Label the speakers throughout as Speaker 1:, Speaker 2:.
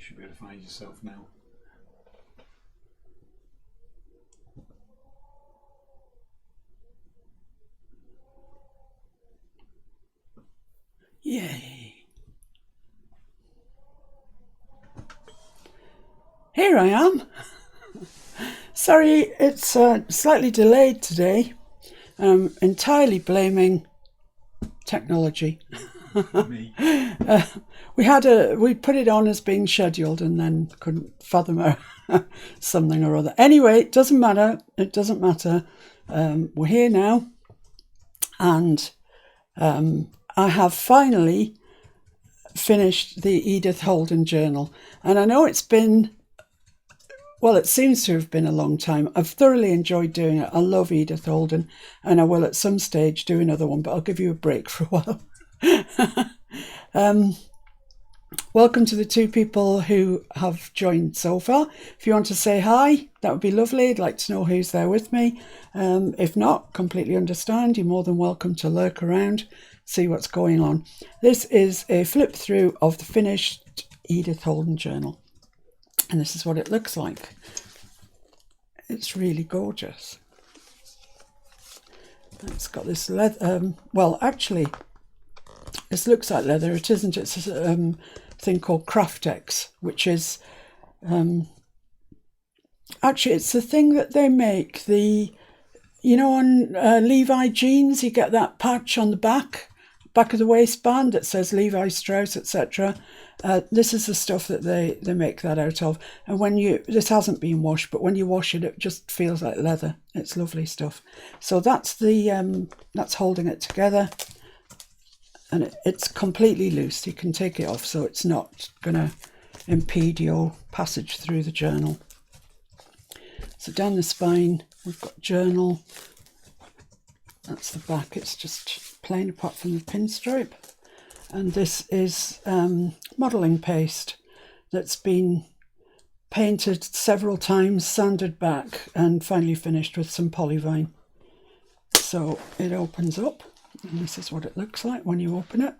Speaker 1: should be able to find yourself now.
Speaker 2: Yay. Here I am. Sorry, it's slightly delayed today. Entirely blaming technology.
Speaker 1: Me.
Speaker 2: We put it on as being scheduled and then couldn't fathom something or other. Anyway, it doesn't matter. It doesn't matter. We're here now, and I have finally finished the Edith Holden journal. And I know it's been, well, it seems to have been a long time. I've thoroughly enjoyed doing it. I love Edith Holden, and I will at some stage do another one, but I'll give you a break for a while. Welcome to the 2 people who have joined so far. If you want to say hi, that would be lovely. I'd like to know who's there with me. If not, completely understand. You're more than welcome to lurk around, see what's going on. This is a flip through of the finished Edith Holden journal. And this is what it looks like. It's really gorgeous. It's got this leather, well, actually, this looks like leather. It isn't. It's a thing called Craftex, which is, actually, it's the thing that they make, on Levi jeans, you get that patch on the back of the waistband that says Levi Strauss, etc. This is the stuff that they make that out of. And this hasn't been washed, but when you wash it, it just feels like leather. It's lovely stuff. So that's that's holding it together. And it's completely loose. You can take it off, so it's not going to impede your passage through the journal. So down the spine, we've got journal. That's the back. It's just plain apart from the pinstripe. And this is modelling paste that's been painted several times, sanded back, and finally finished with some polyvine. So it opens up, and this is what it looks like when you open it,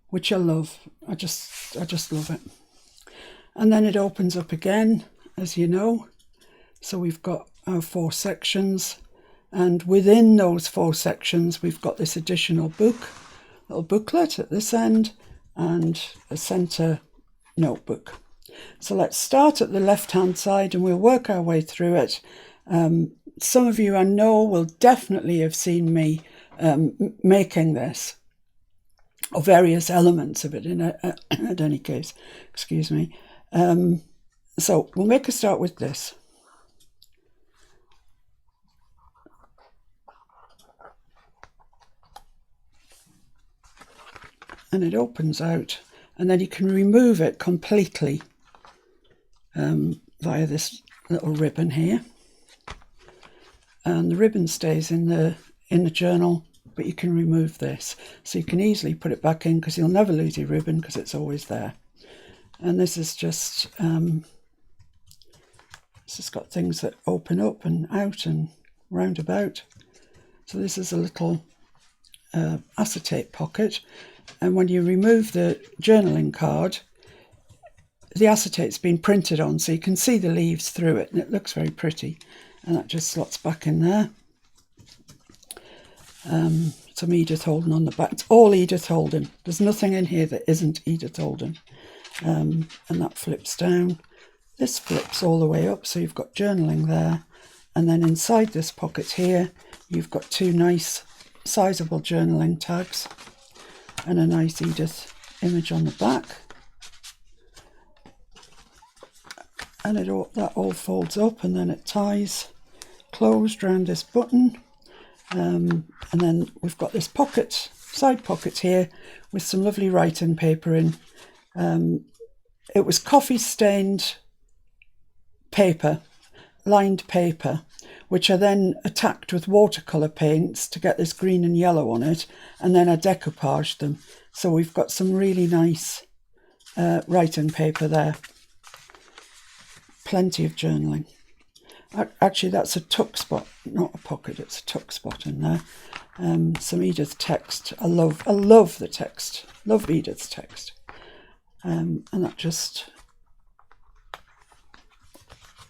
Speaker 2: which I love. I just love it. And then it opens up again, as you know. So we've got our 4 sections, and within those 4 sections we've got this additional little booklet at this end, and a centre notebook. So let's start at the left hand side and we'll work our way through it. Some of you I know will definitely have seen me making this, or various elements of it in any case, excuse me. So we'll make a start with this. And it opens out, and then you can remove it completely via this little ribbon here. And the ribbon stays in the journal, but you can remove this. So you can easily put it back in, because you'll never lose your ribbon because it's always there. And this is just, this has got things that open up and out and round about. So this is a little acetate pocket. And when you remove the journaling card, the acetate's been printed on, so you can see the leaves through it, and it looks very pretty. And that just slots back in there. Some Edith Holden on the back. It's all Edith Holden. There's nothing in here that isn't Edith Holden. And that flips down. This flips all the way up, so you've got journaling there. And then inside this pocket here, you've got 2 nice sizable journaling tags and a nice Edith image on the back. And that all folds up, and then it ties closed around this button. And then we've got this side pocket here with some lovely writing paper in. It was coffee stained paper, lined paper, which I then attacked with watercolour paints to get this green and yellow on it, and then I decoupaged them. So we've got some really nice writing paper there. Plenty of journaling. Actually, that's a tuck spot, not a pocket, it's a tuck spot in there. Some Edith text. I love the text. Love Edith's text. and that just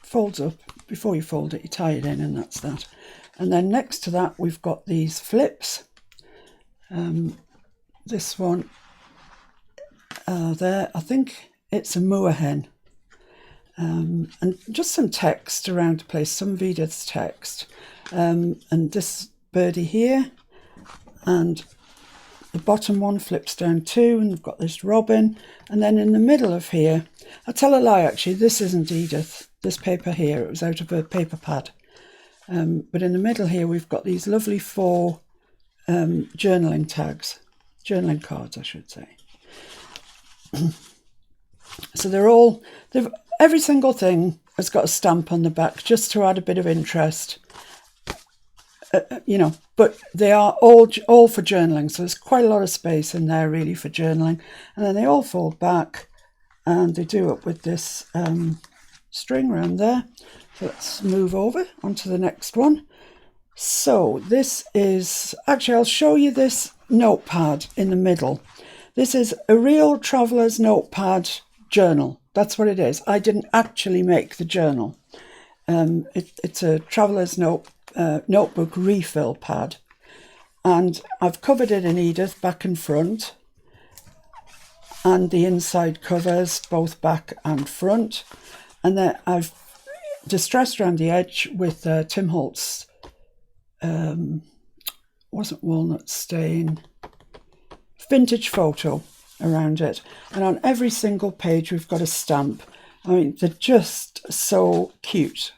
Speaker 2: folds up. Before you fold it, you tie it in, and that's that. And then next to that, we've got these flips. This one there, I think it's a moorhen. And just some text around the place, some of Edith's text. And this birdie here, and the bottom one flips down too, and we've got this robin. And then in the middle of here, I tell a lie actually, this isn't Edith, this paper here, it was out of a paper pad. But in the middle here, we've got these lovely 4 journaling tags, journaling cards, I should say. So every single thing has got a stamp on the back just to add a bit of interest, but they are all for journaling. So there's quite a lot of space in there really for journaling. And then they all fold back and they do it with this string around there. So let's move over onto the next one. So this is, actually I'll show you this notepad in the middle. This is a real traveller's notepad journal. That's what it is. I didn't actually make the journal. It's a traveller's notebook refill pad. And I've covered it in Edith back and front. And the inside covers both back and front. And then I've distressed around the edge with Tim Holtz, wasn't walnut stain, vintage photo around it. And on every single page we've got a stamp. I mean, they're just so cute.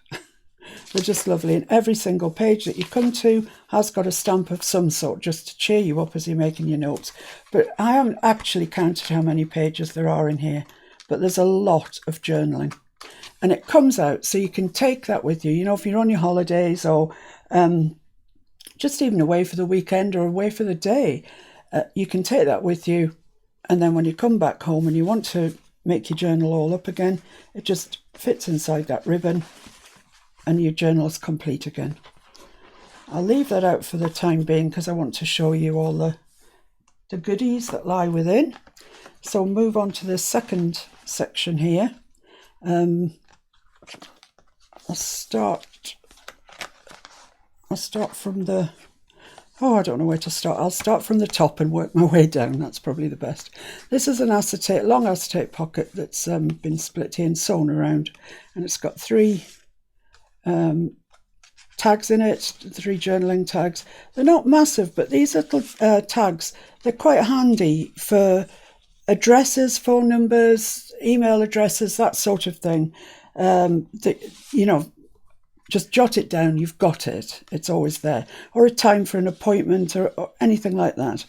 Speaker 2: They're just lovely. And every single page that you come to has got a stamp of some sort just to cheer you up as you're making your notes. But I haven't actually counted how many pages there are in here, but there's a lot of journaling. And it comes out, so you can take that with you. You know, if you're on your holidays or just even away for the weekend or away for the day, you can take that with you. And then when you come back home and you want to make your journal all up again, it just fits inside that ribbon and your journal's complete again. I'll leave that out for the time being because I want to show you all the goodies that lie within. So move on to the second section here. I'll start from the, I don't know where to start. I'll start from the top and work my way down. That's probably the best. This is an acetate, long acetate pocket that's been split here and sewn around, and it's got 3 tags in it, 3 journaling tags. They're not massive, but these little tags, they're quite handy for addresses, phone numbers, email addresses, that sort of thing. Just jot it down, you've got it, it's always there. Or a time for an appointment or anything like that.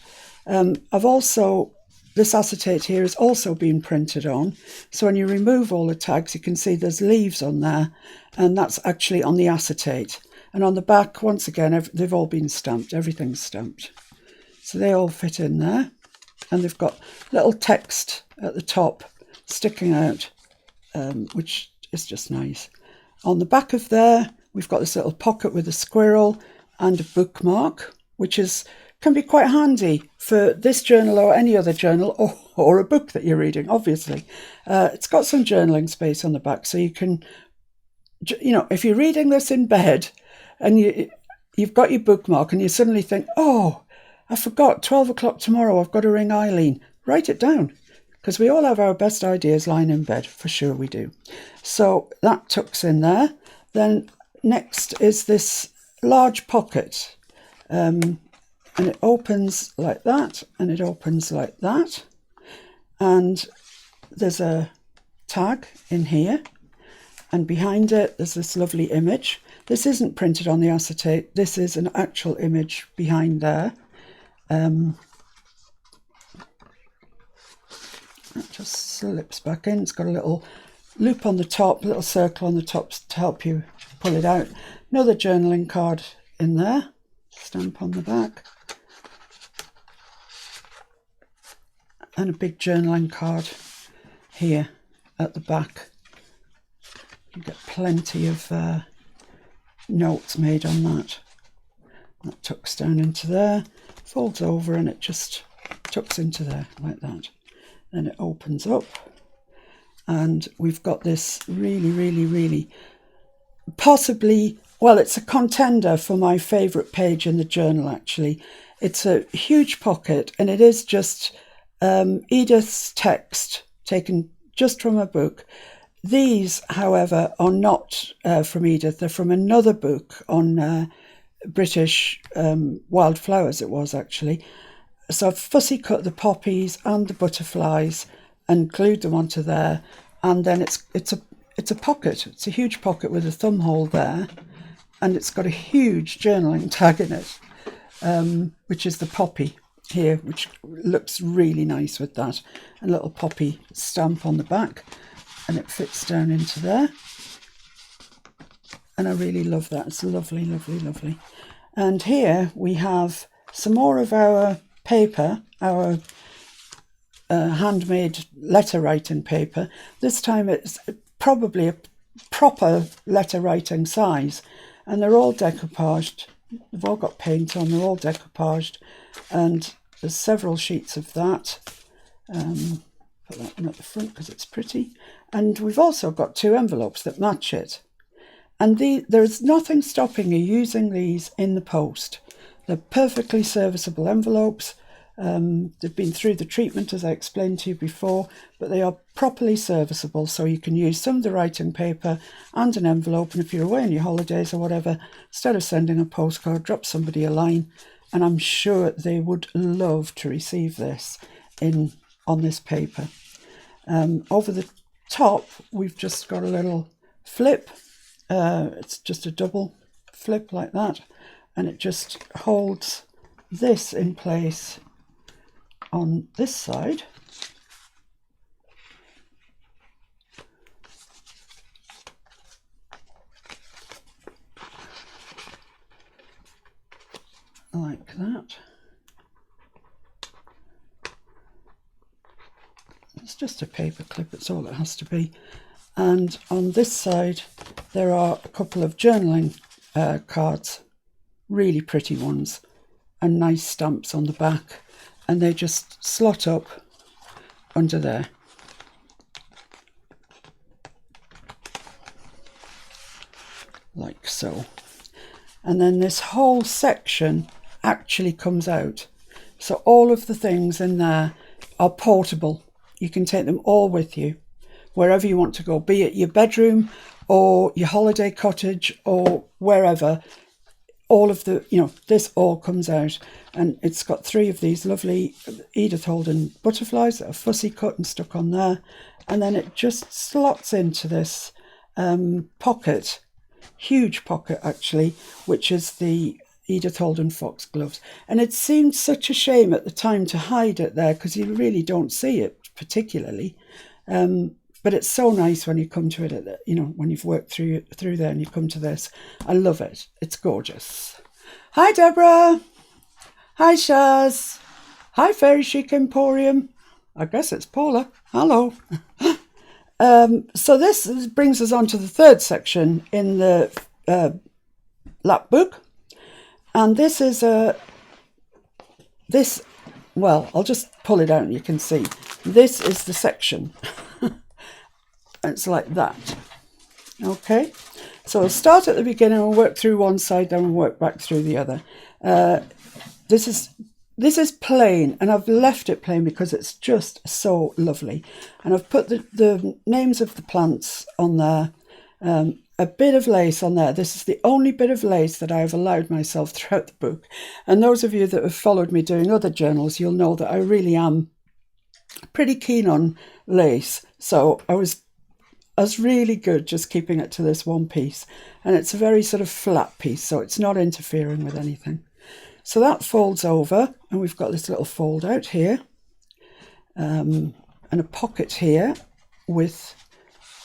Speaker 2: This acetate here has also been printed on. So when you remove all the tags, you can see there's leaves on there, and that's actually on the acetate. And on the back, once again, they've all been stamped, everything's stamped. So they all fit in there. And they've got little text at the top sticking out, which is just nice. On the back of there, we've got this little pocket with a squirrel and a bookmark, which can be quite handy for this journal or any other journal or a book that you're reading, obviously. It's got some journaling space on the back, so you can, if you're reading this in bed and you've got your bookmark and you suddenly think, oh, I forgot, 12 o'clock tomorrow, I've got to ring Eileen. Write it down, because we all have our best ideas lying in bed, for sure we do. So that tucks in there. Then next is this large pocket, and it opens like that, and it opens like that. And there's a tag in here, and behind it there's this lovely image. This isn't printed on the acetate, this is an actual image behind there. That just slips back in. It's got a little loop on the top, a little circle on the top to help you pull it out. Another journaling card in there, stamp on the back. And a big journaling card here at the back. You get plenty of notes made on that. That tucks down into there, folds over, and it just tucks into there like that. Then it opens up, and we've got this really possibly, well, it's a contender for my favourite page in the journal, actually. It's a huge pocket, and it is just Edith's text taken just from a book. These, however, are not from Edith. They're from another book on British wildflowers, it was actually. So I've fussy cut the poppies and the butterflies and glued them onto there. And then it's a pocket. It's a huge pocket with a thumb hole there. And it's got a huge journaling tag in it, which is the poppy here, which looks really nice with that. A little poppy stamp on the back. And it fits down into there. And I really love that. It's lovely, lovely, lovely. And here we have some more of our paper, our handmade letter writing paper. This time it's probably a proper letter writing size, and they're all decoupaged. They've all got paint on, they're all decoupaged, and there's several sheets of that. Put that one at the front because it's pretty. And we've also got 2 envelopes that match it. And there's nothing stopping you using these in the post. They're perfectly serviceable envelopes. They've been through the treatment, as I explained to you before, but they are properly serviceable, so you can use some of the writing paper and an envelope, and if you're away on your holidays or whatever, instead of sending a postcard, drop somebody a line, and I'm sure they would love to receive this on this paper. Over the top, we've just got a little flip. It's just a double flip like that, and it just holds this in place on this side. Like that. It's just a paper clip, it's all it has to be. And on this side there are a couple of journaling cards, really pretty ones, and nice stamps on the back, and they just slot up under there. Like so. And then this whole section actually comes out. So all of the things in there are portable. You can take them all with you, wherever you want to go, be it your bedroom or your holiday cottage or wherever. All of the, this all comes out, and it's got 3 of these lovely Edith Holden butterflies that are fussy cut and stuck on there. And then it just slots into this pocket, huge pocket actually, which is the Edith Holden foxgloves. And it seemed such a shame at the time to hide it there, because you really don't see it particularly. But it's so nice when you come to it, when you've worked through there and you come to this. I love it. It's gorgeous. Hi, Deborah. Hi, Shaz. Hi, Fairy Chic Emporium. I guess it's Paula. Hello. So this brings us on to the 3rd section in the Lapbook. And this is I'll just pull it out and you can see. This is the section. It's like that. Okay, so we'll start at the beginning and work through one side, then we'll work back through the other. This is plain, and I've left it plain because it's just so lovely. And I've put the names of the plants on there, a bit of lace on there. This is the only bit of lace that I have allowed myself throughout the book. And those of you that have followed me doing other journals, you'll know that I really am pretty keen on lace. So I was really good just keeping it to this one piece. And it's a very sort of flat piece, so it's not interfering with anything. So that folds over, and we've got this little fold out here, and a pocket here with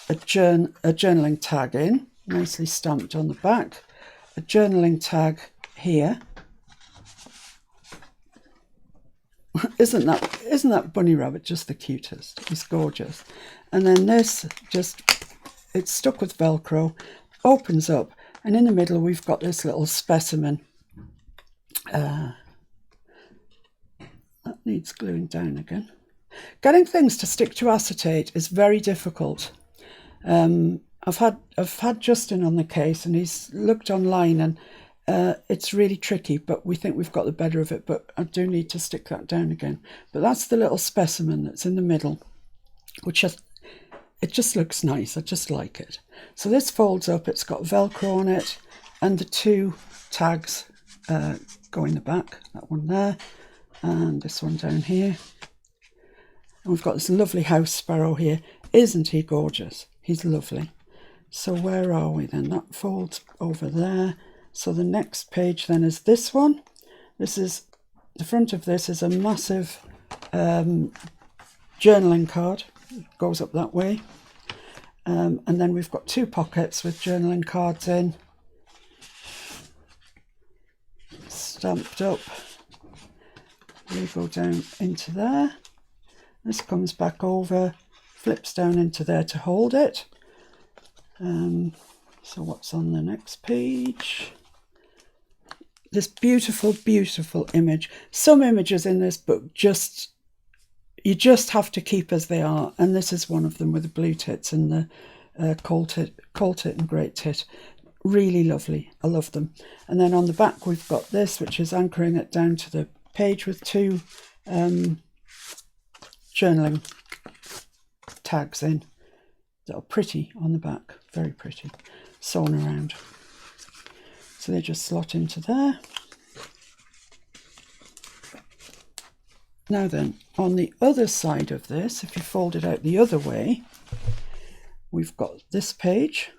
Speaker 2: a journaling tag in, nicely stamped on the back, a journaling tag here. Isn't that bunny rabbit just the cutest? He's gorgeous. And then this it's stuck with Velcro, opens up, and in the middle we've got this little specimen. That needs gluing down again. getting things to stick to acetate is very difficult. I've had Justin on the case, and he's looked online, and it's really tricky, but we think we've got the better of it. But I do need to stick that down again. But that's the little specimen that's in the middle, which it just looks nice. I just like it. So this folds up. It's got Velcro on it, and the 2 tags go in the back. That one there, and this one down here. And we've got this lovely house sparrow here. Isn't he gorgeous? He's lovely. So where are we then? That folds over there. So the next page then is this one. This is, the front of this is a massive journaling card. It goes up that way. And then we've got 2 pockets with journaling cards in. Stamped up. They go down into there. This comes back over, flips down into there to hold it. So what's on the next page? This beautiful, beautiful image. Some images in this book you just have to keep as they are, and this is one of them with the blue tits and the coal tit and great tit. Really lovely. I love them. And then on the back we've got this, which is anchoring it down to the page with 2 journaling tags in that are pretty on the back, very pretty, sewn around. So they just slot into there. Now then, on the other side of this, if you fold it out the other way, we've got this page.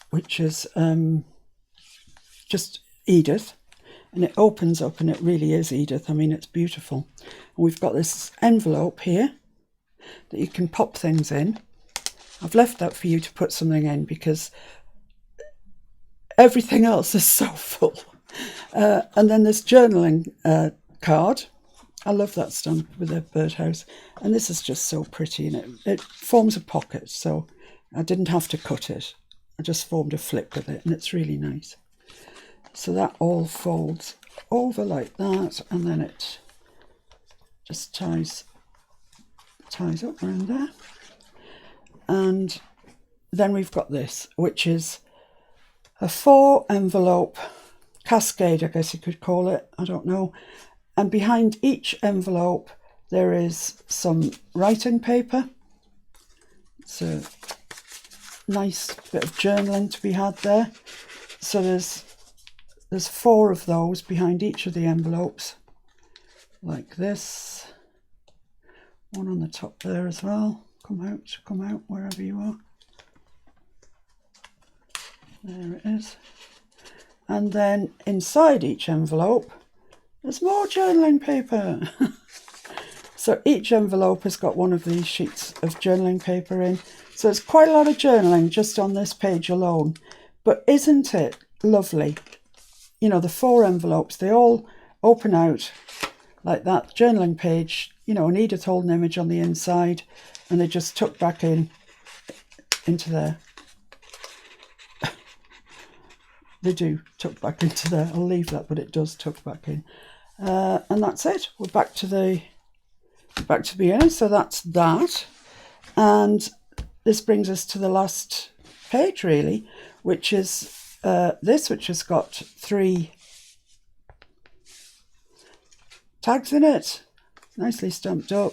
Speaker 2: Which is just Edith. And it opens up, and it really is Edith. I mean, it's beautiful. And we've got this envelope here that you can pop things in. I've left that for you to put something in because everything else is so full. And then this journaling card. I love that stamp with a birdhouse. And this is just so pretty, and it forms a pocket, so I didn't have to cut it. I just formed a flip with it, and it's really nice. So that all folds over like that, and then it just ties up around there. And then we've got this, which is a 4 envelope cascade, I guess you could call it, I don't know. And behind each envelope there is some writing paper. It's a nice bit of journaling to be had there. So there's 4 of those behind each of the envelopes, like this. One on the top there as well. Come out, wherever you are. There it is. And then inside each envelope, there's more journaling paper. So each envelope has got one of these sheets of journaling paper in. So it's quite a lot of journaling just on this page alone. But isn't it lovely? You know, the 4 envelopes, they all open out like that. Journaling page, you know, an Edith Holden image on the inside, and they just tuck back into there. They do tuck back into there. I'll leave that, but it does tuck back in. And that's it. We're back to the beginning. So that's that. And this brings us to the last page, really, which is this, which has got 3 tags in it, nicely stamped up.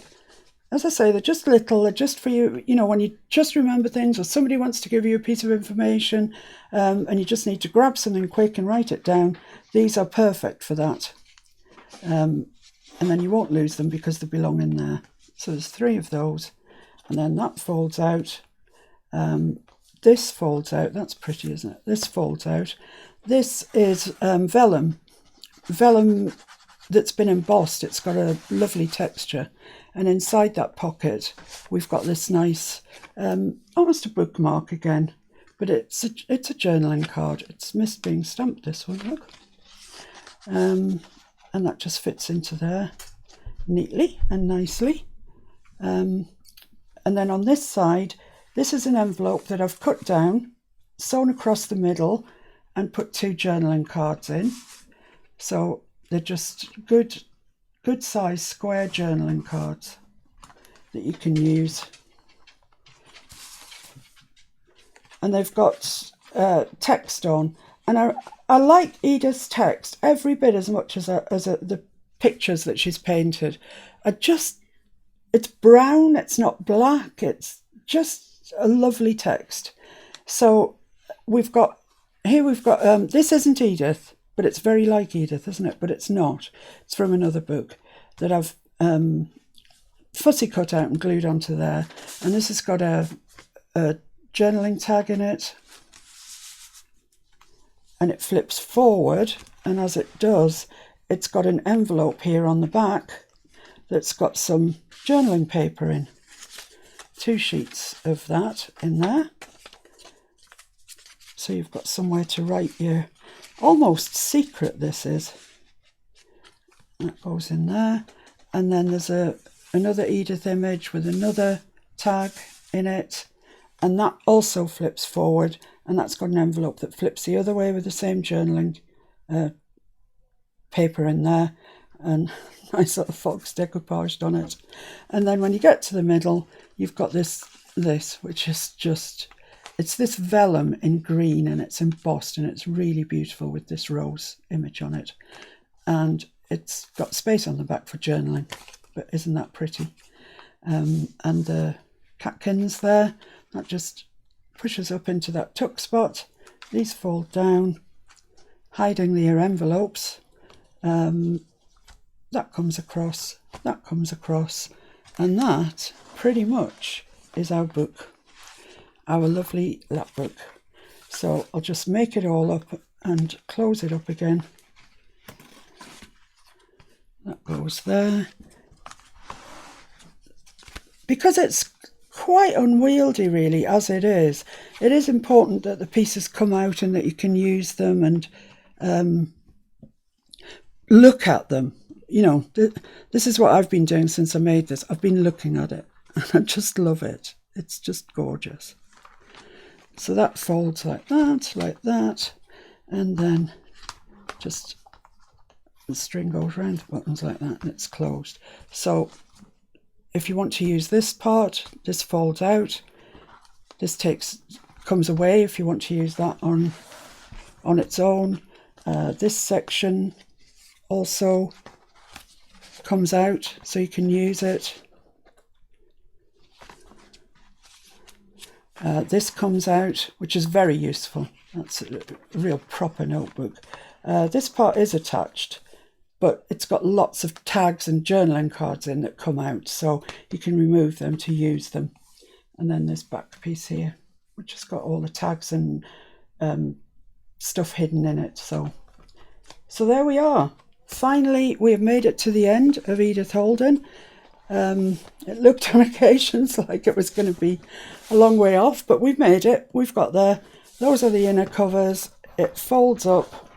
Speaker 2: As I say, they're just little, they're just for you, you know, when you just remember things, or somebody wants to give you a piece of information, and you just need to grab something quick and write it down. These are perfect for that. And then you won't lose them because they belong in there. So there's 3 of those. And then that folds out. This folds out. That's pretty, isn't it? This folds out. This is vellum. Vellum that's been embossed. It's got a lovely texture. And inside that pocket, we've got this nice, almost a bookmark again. But it's a journaling card. It's missed being stamped, this one, look. And that just fits into there neatly and nicely. And then on this side, this is an envelope that I've cut down, sewn across the middle, and put 2 journaling cards in. So they're just good size square journaling cards that you can use. And they've got text on, and I like Edith's text every bit as much as the pictures that she's painted. It's brown, it's not black, it's just a lovely text. So we've got this isn't Edith, but it's very like Edith, isn't it? But it's not. It's from another book that I've fussy cut out and glued onto there. And this has got a journaling tag in it. And it flips forward, and as it does, it's got an envelope here on the back that's got some journaling paper in. 2 sheets of that in there. So you've got somewhere to write your almost secret, this is. That goes in there. And then there's another Edith image with another tag in it. And that also flips forward. And that's got an envelope that flips the other way with the same journaling paper in there. And nice little fox decoupaged on it. And then when you get to the middle, you've got this which is just... It's this vellum in green, and it's embossed, and it's really beautiful with this rose image on it. And it's got space on the back for journaling, but isn't that pretty? And the catkins there, that just pushes up into that tuck spot. These fold down, hiding their envelopes. That comes across, and that pretty much is our book. Our lovely Lapbook. So I'll just make it all up and close it up again. That goes there. Because it's quite unwieldy really as it is important that the pieces come out and that you can use them and look at them. You know, this is what I've been doing since I made this. I've been looking at it and I just love it. It's just gorgeous. So that folds like that, and then just the string goes around the buttons like that, and it's closed. So if you want to use this part, this folds out. This comes away if you want to use that on its own. This section also comes out, so you can use it. This comes out, which is very useful. That's a real proper notebook. This part is attached, but it's got lots of tags and journaling cards in that come out, so you can remove them to use them. And then this back piece here, which has got all the tags and stuff hidden in it. So there we are. Finally, we have made it to the end of Edith Holden. It looked on occasions like it was going to be a long way off, but we've made it. We've got there. Those are the inner covers. It folds up,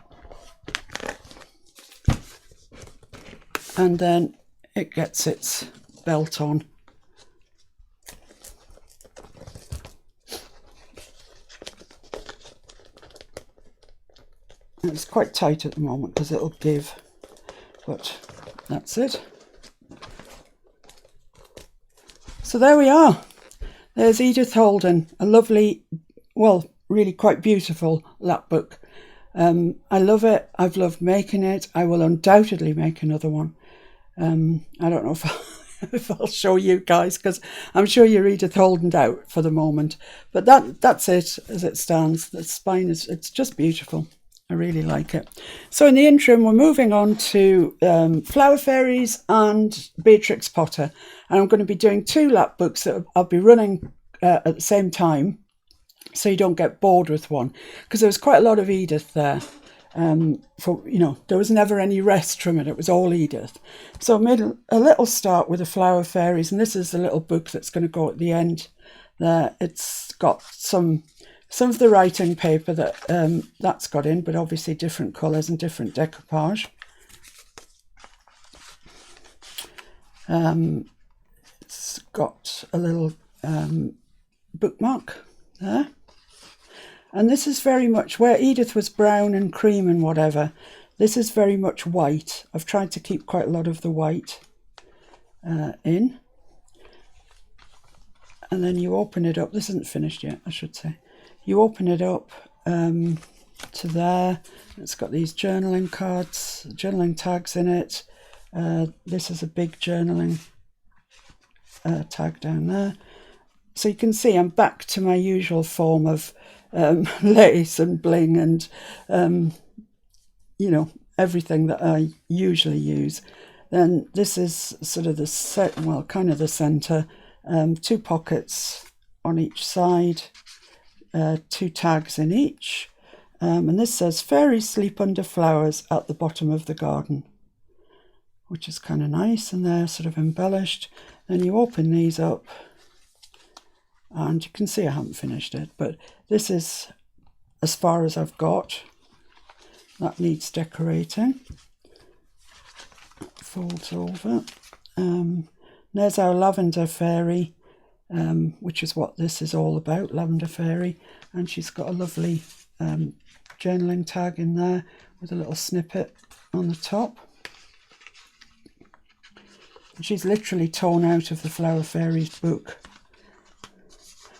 Speaker 2: and then it gets its belt on. It's quite tight at the moment because it'll give, but that's it. So there we are. There's Edith Holden, a lovely, well, really quite beautiful lapbook. I love it. I've loved making it. I will undoubtedly make another one. I don't know if I'll show you guys, because I'm sure you're Edith Holden'd out for the moment. But that's it as it stands. The spine it's just beautiful. I really like it. So in the interim, we're moving on to Flower Fairies and Beatrix Potter. And I'm going to be doing 2 lapbooks that I'll be running at the same time, so you don't get bored with one. Because there was quite a lot of Edith there. There was never any rest from it. It was all Edith. So I made a little start with the Flower Fairies, and this is the little book that's going to go at the end there. It's got some of the writing paper that's got in, but obviously different colours and different decoupage. It's got a little bookmark there. And this is very much where Edith was brown and cream and whatever. This is very much white. I've tried to keep quite a lot of the white in. And then you open it up. This isn't finished yet, I should say. You open it up to there. It's got these journaling cards, journaling tags in it. This is a big journaling tag down there. So you can see I'm back to my usual form of lace and bling and, you know, everything that I usually use. Then this is sort of the kind of the centre. 2 pockets on each side, 2 tags in each. And this says, "Fairies sleep under flowers at the bottom of the garden," which is kind of nice, and they're sort of embellished. Then you open these up, and you can see I haven't finished it, but this is as far as I've got. That needs decorating. Folds over. There's our lavender fairy, which is what this is all about, lavender fairy, and she's got a lovely journaling tag in there with a little snippet on the top. She's literally torn out of the Flower Fairies book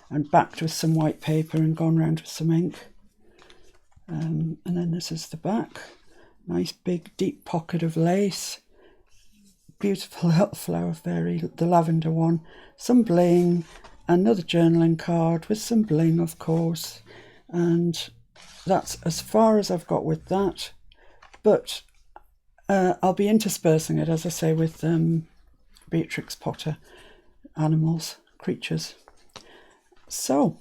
Speaker 2: and backed with some white paper and gone round with some ink. And then this is the back. Nice big deep pocket of lace. Beautiful little flower fairy, the lavender one. Some bling, another journaling card with some bling, of course. And that's as far as I've got with that. But I'll be interspersing it, as I say, with Beatrix Potter animals, creatures. So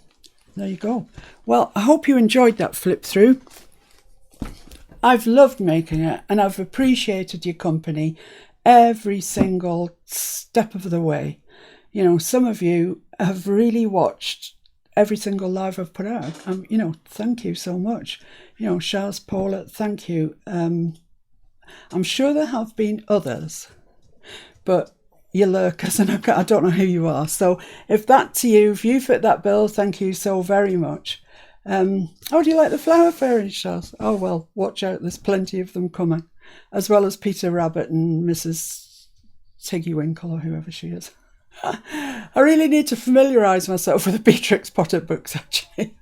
Speaker 2: there you go. Well, I hope you enjoyed that flip through. I've loved making it, and I've appreciated your company every single step of the way. You know, some of you have really watched every single live I've put out. You know, thank you so much. You know, Charles, Paula, thank you. I'm sure there have been others, but you lurkers, and I don't know who you are. So if that's you, if you fit that bill, thank you so very much. Oh, do you like the flower fairies, Charles? Oh, well, watch out. There's plenty of them coming, as well as Peter Rabbit and Mrs. Tiggy Winkle, or whoever she is. I really need to familiarise myself with the Beatrix Potter books, actually.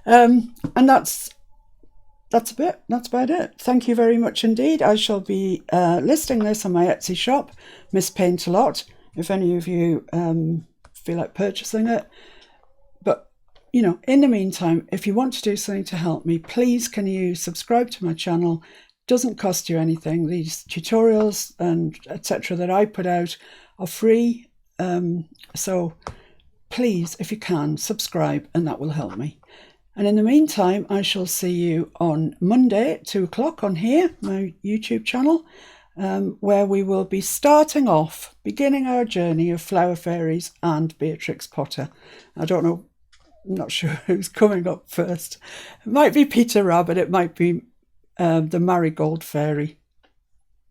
Speaker 2: And that's about it. Thank you very much indeed. I shall be listing this on my Etsy shop, Miss Paintalot, if any of you feel like purchasing it. But, you know, in the meantime, if you want to do something to help me, please can you subscribe to my channel. Doesn't cost you anything. These tutorials and etc. that I put out are free. So please, if you can, subscribe, and that will help me. And in the meantime, I shall see you on Monday at 2 o'clock on here, my YouTube channel, where we will be beginning our journey of Flower Fairies and Beatrix Potter. I don't know, I'm not sure who's coming up first. It might be Peter Rabbit, it might be the Marigold Fairy.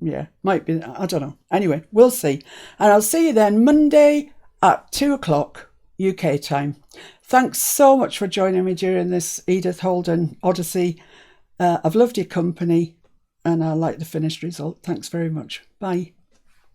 Speaker 2: Yeah, might be, I don't know. Anyway, we'll see. And I'll see you then Monday at 2 o'clock UK time. Thanks so much for joining me during this Edith Holden Odyssey. I've loved your company, and I like the finished result. Thanks very much. Bye.